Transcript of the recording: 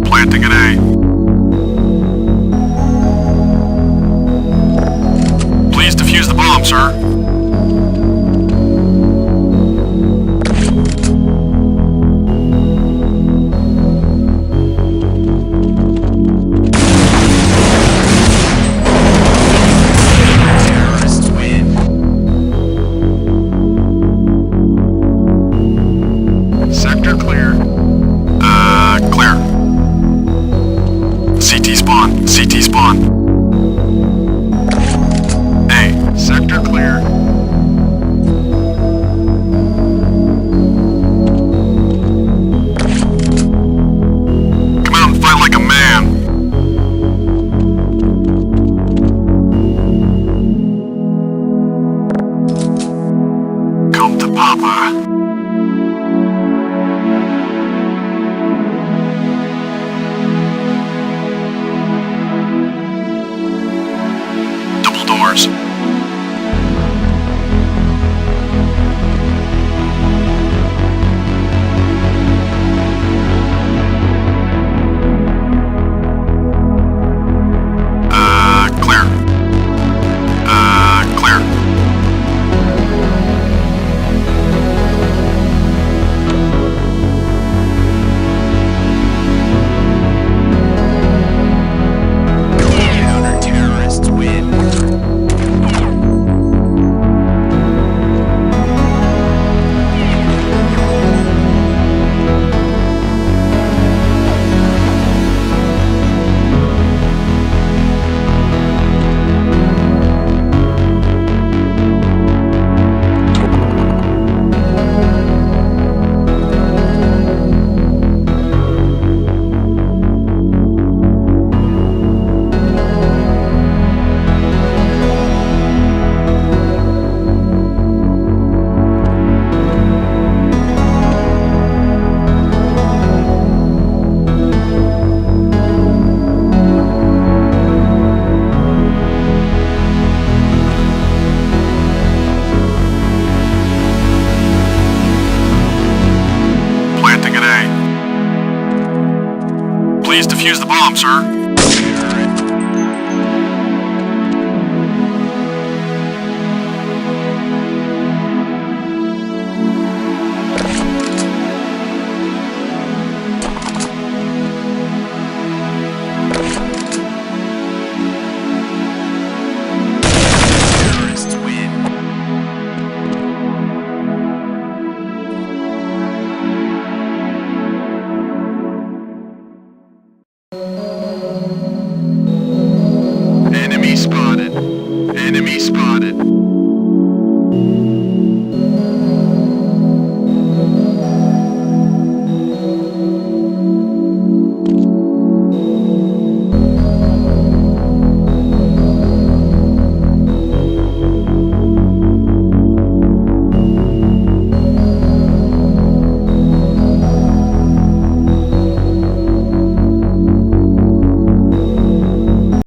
Planting an A. Please defuse the bomb, sir. Terrorists win. Sector clear. Clear. CT spawn. CT spawn. A. Sector clear. Come out and fight like a man. Come to Papa. Double doors. Clear. Clear. Counter-terrorists win. Planting an A. Please defuse the bomb, sir. Terrorists win. Enemy spotted. Enemy spotted.